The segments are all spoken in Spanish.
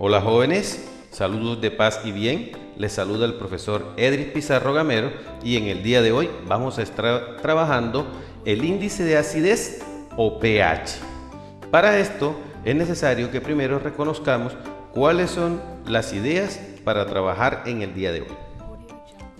Hola jóvenes, saludos de paz y bien. Les saluda el profesor Edris Pizarro Gamero y en el día de hoy vamos a estar trabajando el índice de acidez o pH. Para esto es necesario que primero reconozcamos cuáles son las ideas para trabajar en el día de hoy.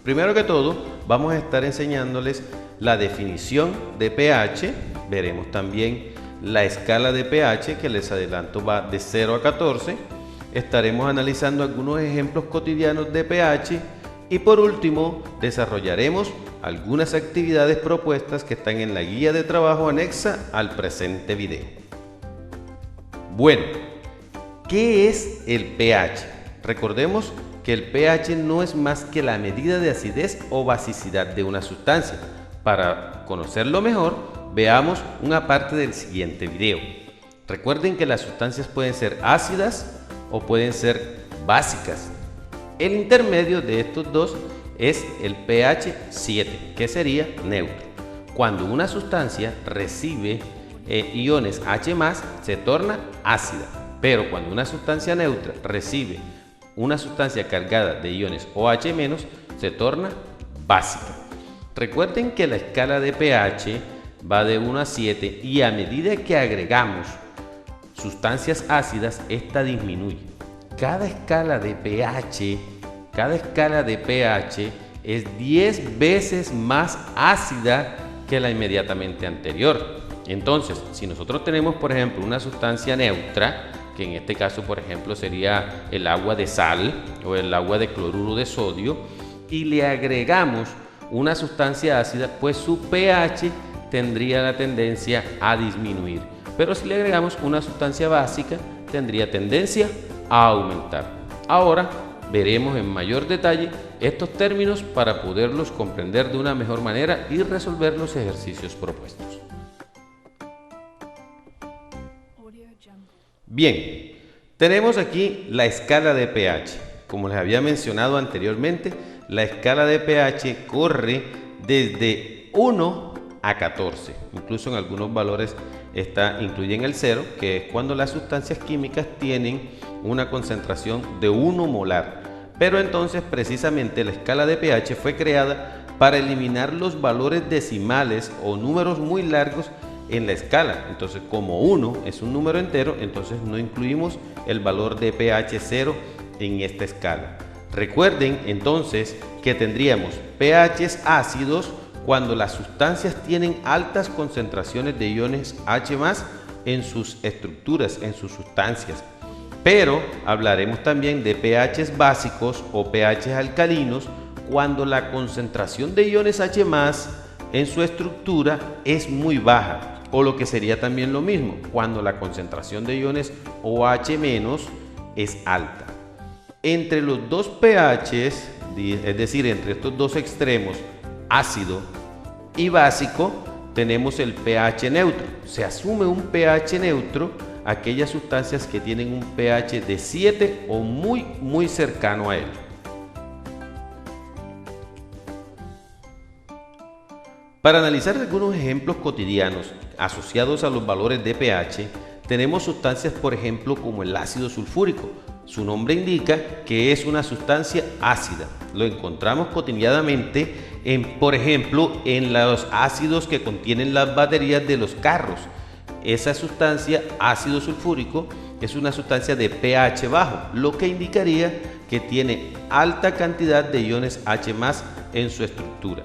Primero que todo, vamos a estar enseñándoles la definición de pH. Veremos también la escala de pH, que les adelanto va de 0 a 14. Estaremos analizando algunos ejemplos cotidianos de pH y por último desarrollaremos algunas actividades propuestas que están en la guía de trabajo anexa al presente video. Bueno, ¿qué es el pH? Recordemos que el pH no es más que la medida de acidez o basicidad de una sustancia. Para conocerlo mejor, veamos una parte del siguiente video. Recuerden que las sustancias pueden ser ácidas o pueden ser básicas. El intermedio de estos dos es el pH 7, que sería neutro. Cuando una sustancia recibe iones H+, se torna ácida, pero cuando una sustancia neutra recibe una sustancia cargada de iones OH-, se torna básica. Recuerden que la escala de pH va de 1 a 7 y a medida que agregamos sustancias ácidas, esta disminuye. Cada escala de pH es 10 veces más ácida que la inmediatamente anterior. Entonces, si nosotros tenemos, por ejemplo, una sustancia neutra, que en este caso, por ejemplo, sería el agua de sal o el agua de cloruro de sodio, y le agregamos una sustancia ácida, pues su pH tendría la tendencia a disminuir. Pero si le agregamos una sustancia básica, tendría tendencia a aumentar. Ahora veremos en mayor detalle estos términos para poderlos comprender de una mejor manera y resolver los ejercicios propuestos. Bien, tenemos aquí la escala de pH. Como les había mencionado anteriormente, la escala de pH corre desde 1 a 14. Incluso en algunos valores incluyen el 0, que es cuando las sustancias químicas tienen una concentración de 1 molar. Pero entonces precisamente la escala de pH fue creada para eliminar los valores decimales o números muy largos en la escala. Entonces, como 1 es un número entero, entonces no incluimos el valor de pH 0 en esta escala. Recuerden entonces que tendríamos pHs ácidos cuando las sustancias tienen altas concentraciones de iones H+ en sus estructuras, en sus sustancias. Pero hablaremos también de pHs básicos o pHs alcalinos cuando la concentración de iones H+ en su estructura es muy baja, o lo que sería también lo mismo, cuando la concentración de iones OH- es alta. Entre los dos pHs, es decir, entre estos dos extremos, ácido y básico, tenemos el pH neutro. Se asume un pH neutro aquellas sustancias que tienen un pH de 7 o muy cercano a él. Para analizar algunos ejemplos cotidianos asociados a los valores de pH, tenemos sustancias, por ejemplo, como el ácido sulfúrico. Su nombre indica que es una sustancia ácida. Lo encontramos cotidianamente, por ejemplo, en los ácidos que contienen las baterías de los carros. Esa sustancia, ácido sulfúrico, es una sustancia de pH bajo, lo que indicaría que tiene alta cantidad de iones H+ en su estructura.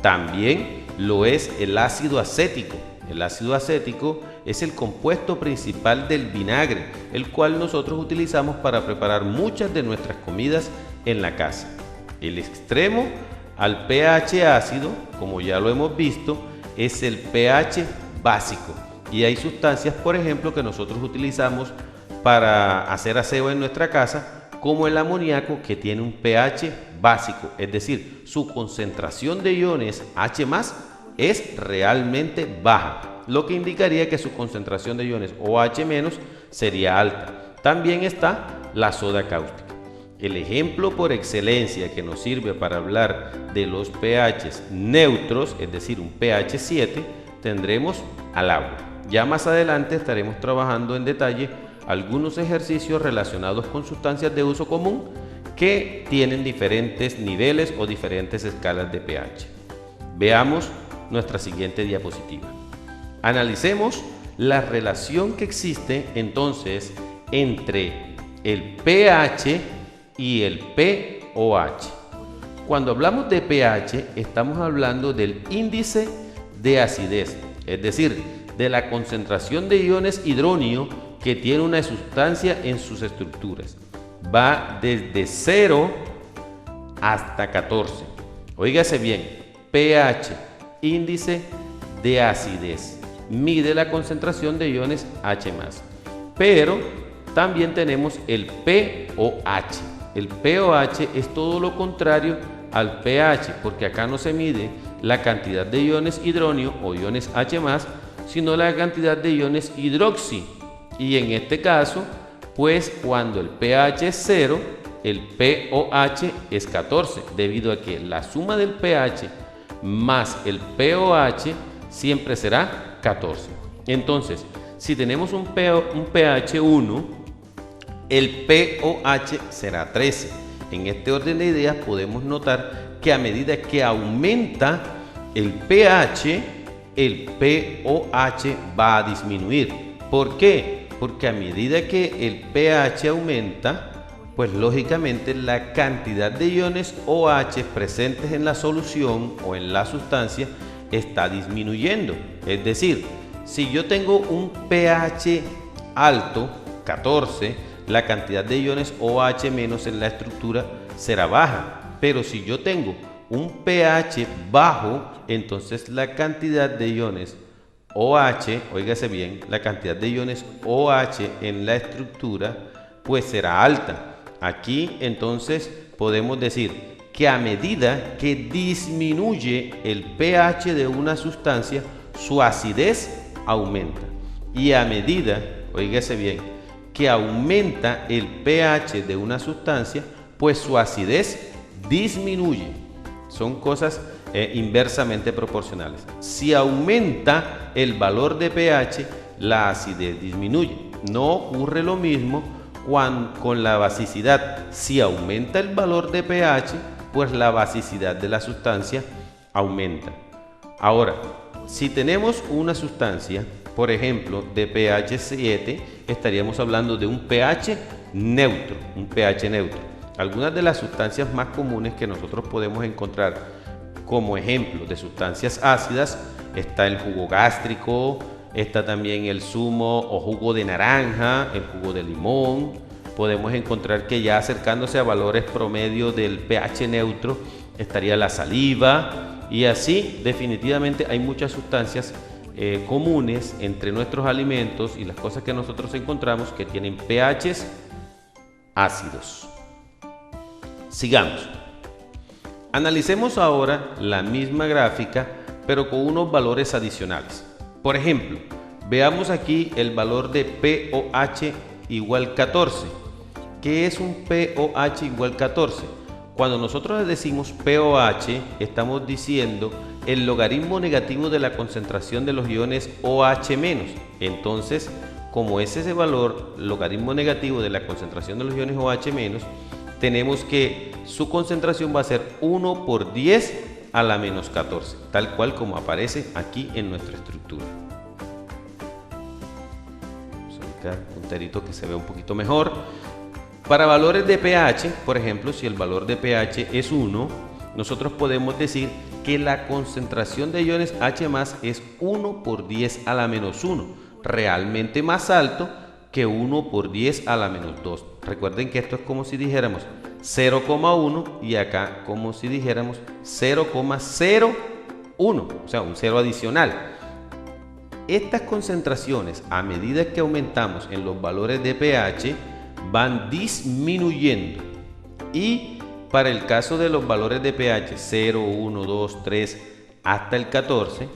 También lo es el ácido acético. El ácido acético es el compuesto principal del vinagre, el cual nosotros utilizamos para preparar muchas de nuestras comidas en la casa. El extremo al pH ácido, como ya lo hemos visto, es el pH básico. Y hay sustancias, por ejemplo, que nosotros utilizamos para hacer aseo en nuestra casa, como el amoníaco, que tiene un pH básico, es decir, su concentración de iones H+ es realmente baja, lo que indicaría que su concentración de iones OH- sería alta. También está la soda cáustica. El ejemplo por excelencia que nos sirve para hablar de los pHs neutros, es decir, un pH 7, tendremos al agua. Ya más adelante estaremos trabajando en detalle algunos ejercicios relacionados con sustancias de uso común que tienen diferentes niveles o diferentes escalas de pH. Veamos nuestra siguiente diapositiva. Analicemos la relación que existe entonces entre el pH y el pOH. Cuando hablamos de pH, estamos hablando del índice de acidez, es decir, de la concentración de iones hidróneo que tiene una sustancia en sus estructuras. Va desde 0 hasta 14. Óigase bien, pH, índice de acidez, mide la concentración de iones H+. Pero también tenemos el pOH. El pOH es todo lo contrario al pH, porque acá no se mide la cantidad de iones hidróneo o iones H+, sino la cantidad de iones hidroxi. Y en este caso, pues cuando el pH es 0, el pOH es 14, debido a que la suma del pH más el pOH siempre será 14. Entonces, si tenemos un pH 1, el pOH será 13. En este orden de ideas podemos notar que a medida que aumenta el pH, el pOH va a disminuir. ¿Por qué? Porque a medida que el pH aumenta, pues lógicamente la cantidad de iones OH presentes en la solución o en la sustancia está disminuyendo. Es decir, si yo tengo un pH alto, 14, la cantidad de iones OH menos en la estructura será baja. Pero si yo tengo un pH bajo, entonces la cantidad de iones OH, óigase bien, la cantidad de iones OH en la estructura pues será alta. Aquí entonces podemos decir que a medida que disminuye el pH de una sustancia, su acidez aumenta. Y a medida, óigase bien, que aumenta el pH de una sustancia, pues su acidez disminuye. Son cosas inversamente proporcionales. Si aumenta el valor de pH, la acidez disminuye. No ocurre lo mismo con la basicidad. Si aumenta el valor de pH, pues la basicidad de la sustancia aumenta. Ahora, si tenemos una sustancia, por ejemplo, de pH 7, estaríamos hablando de un pH neutro, Algunas de las sustancias más comunes que nosotros podemos encontrar como ejemplo de sustancias ácidas está el jugo gástrico, está también el zumo o jugo de naranja, el jugo de limón. Podemos encontrar que ya acercándose a valores promedio del pH neutro estaría la saliva, y así definitivamente hay muchas sustancias comunes entre nuestros alimentos y las cosas que nosotros encontramos que tienen pHs ácidos. Sigamos. Analicemos ahora la misma gráfica, pero con unos valores adicionales. Por ejemplo, veamos aquí el valor de pOH igual 14. ¿Qué es un pOH igual 14? Cuando nosotros decimos pOH, estamos diciendo el logaritmo negativo de la concentración de los iones OH-. Entonces, como es ese valor, logaritmo negativo de la concentración de los iones OH-, tenemos que su concentración va a ser 1 por 10 a la menos 14, tal cual como aparece aquí en nuestra estructura. Vamos a ubicar un puntero que se vea un poquito mejor. Para valores de pH, por ejemplo, si el valor de pH es 1, nosotros podemos decir que la concentración de iones H+ es 1 por 10 a la menos 1, realmente más alto que 1 por 10 a la menos 2. Recuerden que esto es como si dijéramos 0,1 y acá como si dijéramos 0,01, o sea, un 0 adicional. Estas concentraciones, a medida que aumentamos en los valores de pH, van disminuyendo, y para el caso de los valores de pH 0, 1, 2, 3 hasta el 14,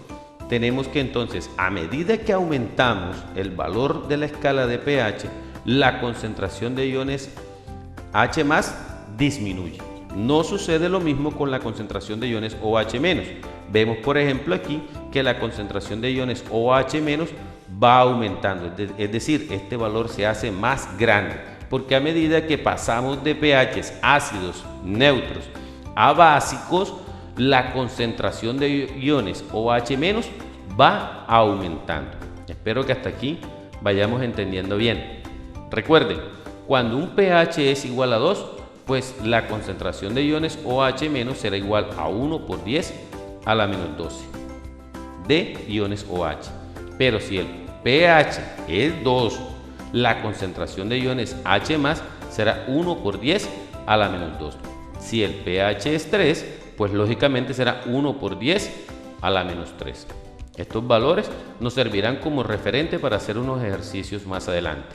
tenemos que entonces a medida que aumentamos el valor de la escala de pH, la concentración de iones H+ disminuye. No sucede lo mismo con la concentración de iones OH-. Vemos por ejemplo aquí que la concentración de iones OH- va aumentando, es decir, este valor se hace más grande, porque a medida que pasamos de pHs ácidos, neutros, a básicos, la concentración de iones OH- va aumentando. Espero que hasta aquí vayamos entendiendo bien. Recuerden, cuando un pH es igual a 2, pues la concentración de iones OH- será igual a 1 por 10 a la menos 12 de iones OH. Pero si el pH es 2, la concentración de iones H+ será 1 por 10 a la menos 2. Si el pH es 3, pues lógicamente será 1 por 10 a la menos 3. Estos valores nos servirán como referente para hacer unos ejercicios más adelante.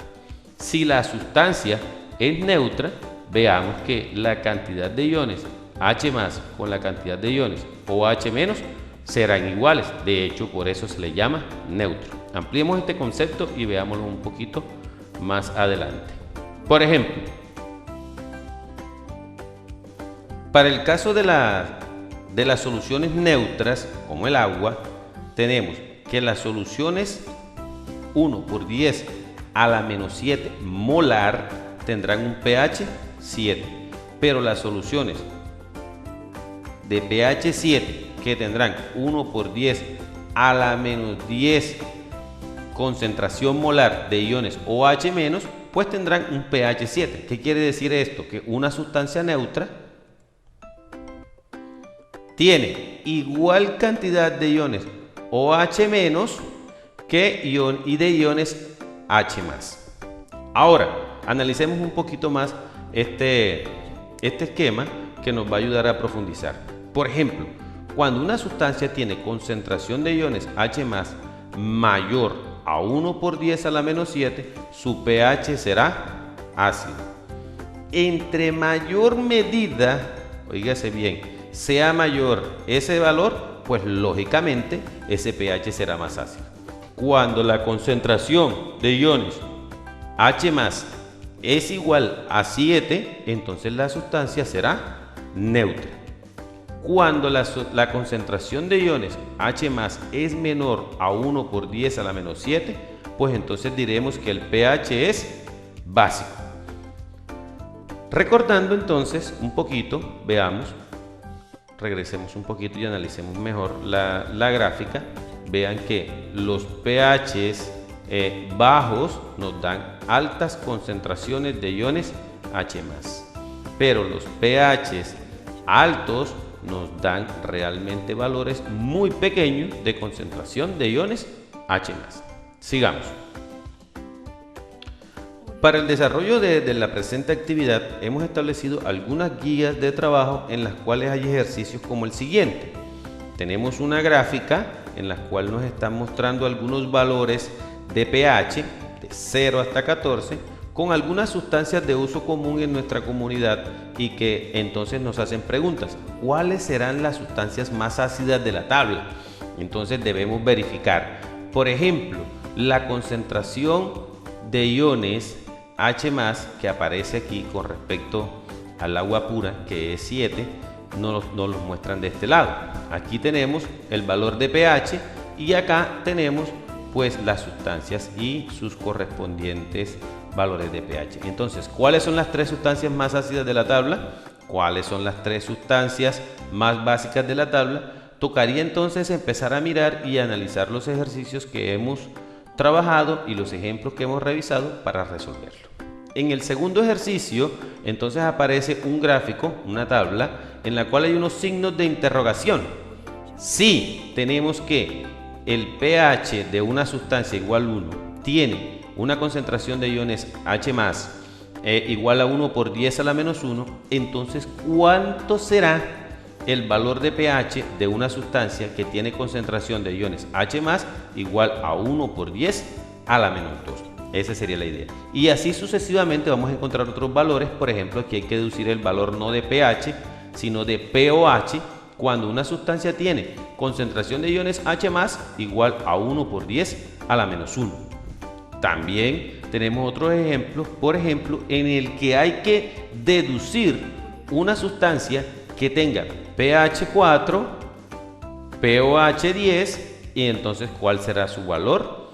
Si la sustancia es neutra, veamos que la cantidad de iones H+ con la cantidad de iones OH- serán iguales. De hecho, por eso se le llama neutro. Ampliemos este concepto y veámoslo un poquito más adelante. Por ejemplo, para el caso de las soluciones neutras, como el agua, tenemos que las soluciones 1 por 10 a la menos 7 molar tendrán un pH 7, pero las soluciones de pH 7 que tendrán 1 por 10 a la menos 10 concentración molar de iones OH-, pues tendrán un pH 7. ¿Qué quiere decir esto? Que una sustancia neutra tiene igual cantidad de iones OH- y de iones H+. Ahora, analicemos un poquito más este esquema que nos va a ayudar a profundizar. Por ejemplo, cuando una sustancia tiene concentración de iones H+ mayor a 1 por 10 a la menos 7, su pH será ácido. Entre mayor medida, oígase bien, sea mayor ese valor, pues lógicamente ese pH será más ácido. Cuando la concentración de iones H+ es igual a 7, entonces la sustancia será neutra. Cuando la concentración de iones H+ es menor a 1 por 10 a la menos 7, pues entonces diremos que el pH es básico. Recordando entonces un poquito, veamos, regresemos un poquito y analicemos mejor la gráfica. Vean que los pHs bajos nos dan altas concentraciones de iones H+, pero los pHs altos nos dan realmente valores muy pequeños de concentración de iones H+. Sigamos. Para el desarrollo de la presente actividad hemos establecido algunas guías de trabajo en las cuales hay ejercicios como el siguiente. Tenemos una gráfica en la cual nos están mostrando algunos valores de pH de 0 hasta 14 con algunas sustancias de uso común en nuestra comunidad y que entonces nos hacen preguntas. ¿Cuáles serán las sustancias más ácidas de la tabla? Entonces debemos verificar. Por ejemplo, la concentración de iones H+ que aparece aquí con respecto al agua pura, que es 7, nos los muestran de este lado. Aquí tenemos el valor de pH y acá tenemos pues las sustancias y sus correspondientes valores de pH. Entonces, ¿cuáles son las tres sustancias más ácidas de la tabla? ¿Cuáles son las tres sustancias más básicas de la tabla? Tocaría entonces empezar a mirar y analizar los ejercicios que hemos trabajado y los ejemplos que hemos revisado para resolverlo. En el segundo ejercicio, entonces aparece un gráfico, una tabla, en la cual hay unos signos de interrogación. Si tenemos que el pH de una sustancia igual a 1 tiene una concentración de iones H+ igual a 1 por 10 a la menos 1, entonces ¿cuánto será el valor de pH de una sustancia que tiene concentración de iones H+ igual a 1 por 10 a la menos 2? Esa sería la idea. Y así sucesivamente vamos a encontrar otros valores. Por ejemplo, aquí hay que deducir el valor no de pH, sino de pOH, cuando una sustancia tiene concentración de iones H+ igual a 1 por 10 a la menos 1. También tenemos otros ejemplos, por ejemplo, en el que hay que deducir una sustancia que tenga pH 4, pOH 10, y entonces ¿cuál será su valor?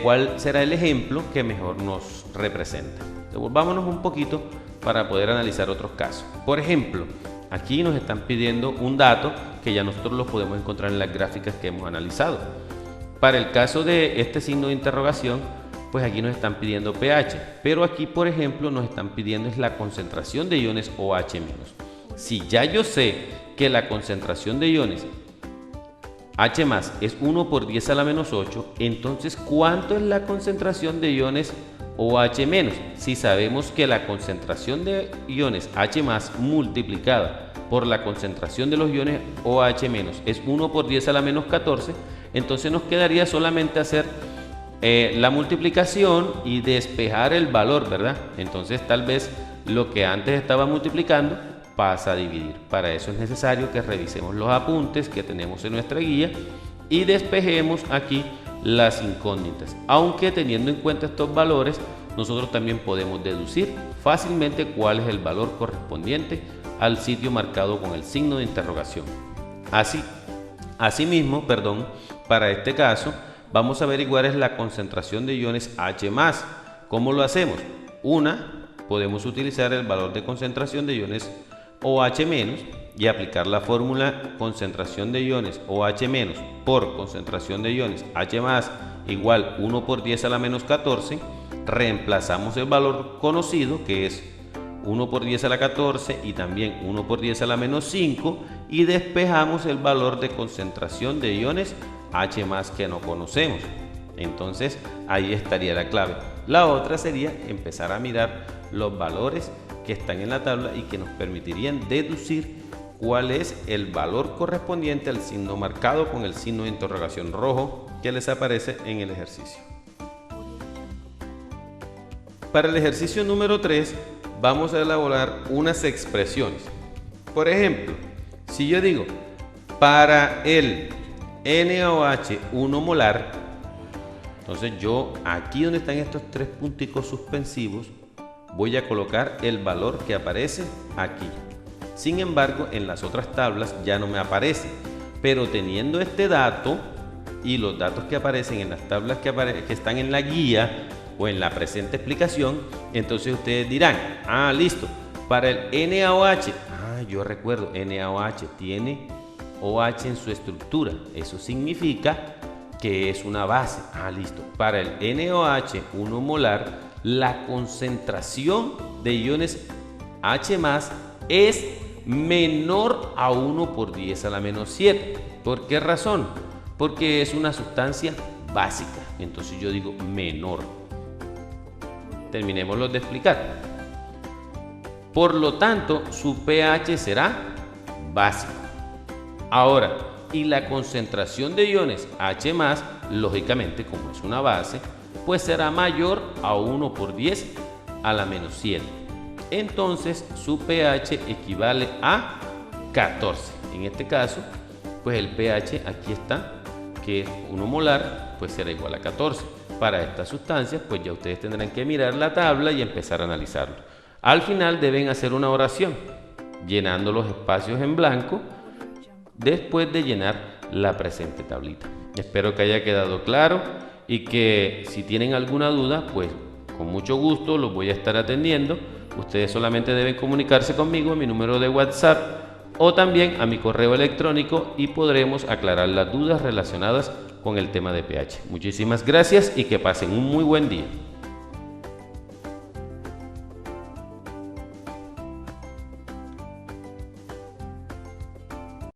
¿Cuál será el ejemplo que mejor nos representa? Devolvámonos un poquito para poder analizar otros casos. Por ejemplo, aquí nos están pidiendo un dato que ya nosotros lo podemos encontrar en las gráficas que hemos analizado. Para el caso de este signo de interrogación, pues aquí nos están pidiendo pH, pero aquí, por ejemplo, nos están pidiendo es la concentración de iones OH-. Si ya yo sé que la concentración de iones H+ es 1 por 10 a la menos 8, entonces ¿cuánto es la concentración de iones OH-? Si sabemos que la concentración de iones H+ multiplicada por la concentración de los iones OH- es 1 por 10 a la menos 14, entonces nos quedaría solamente hacer la multiplicación y despejar el valor, ¿verdad? Entonces tal vez lo que antes estaba multiplicando pasa a dividir. Para eso es necesario que revisemos los apuntes que tenemos en nuestra guía y despejemos aquí las incógnitas. Aunque teniendo en cuenta estos valores, nosotros también podemos deducir fácilmente cuál es el valor correspondiente al sitio marcado con el signo de interrogación. Asimismo, para este caso, vamos a averiguar es la concentración de iones H+. ¿Cómo lo hacemos? Podemos utilizar el valor de concentración de iones OH- y aplicar la fórmula concentración de iones OH- por concentración de iones H+ igual 1 por 10 a la menos 14. Reemplazamos el valor conocido, que es 1 por 10 a la 14 y también 1 por 10 a la menos 5, y despejamos el valor de concentración de iones H+ que no conocemos. Entonces ahí estaría la clave. La otra sería empezar a mirar los valores que están en la tabla y que nos permitirían deducir cuál es el valor correspondiente al signo marcado con el signo de interrogación rojo que les aparece en el ejercicio. Para el ejercicio número 3 vamos a elaborar unas expresiones. Por ejemplo, si yo digo para el NaOH 1 molar, entonces yo aquí donde están estos tres punticos suspensivos voy a colocar el valor que aparece aquí. Sin embargo, en las otras tablas ya no me aparece, pero teniendo este dato y los datos que aparecen en las tablas que están en la guía o en la presente explicación, entonces ustedes dirán, listo, para el NaOH, yo recuerdo, NaOH tiene OH en su estructura, eso significa que es una base. Listo, para el NaOH 1 molar, la concentración de iones H+ es menor a 1 por 10 a la menos 7. ¿Por qué razón? Porque es una sustancia básica. Entonces yo digo menor. Terminémoslo de explicar. Por lo tanto, su pH será básico. Ahora, y la concentración de iones H+, lógicamente, como es una base, pues será mayor a 1 por 10 a la menos 7. Entonces su pH equivale a 14. En este caso, pues el pH aquí está, que es 1 molar, pues será igual a 14. Para estas sustancias, pues ya ustedes tendrán que mirar la tabla y empezar a analizarlo. Al final deben hacer una oración, llenando los espacios en blanco, después de llenar la presente tablita. Espero que haya quedado claro y que si tienen alguna duda, pues con mucho gusto los voy a estar atendiendo. Ustedes solamente deben comunicarse conmigo en mi número de WhatsApp o también a mi correo electrónico y podremos aclarar las dudas relacionadas con el tema de pH. Muchísimas gracias y que pasen un muy buen día.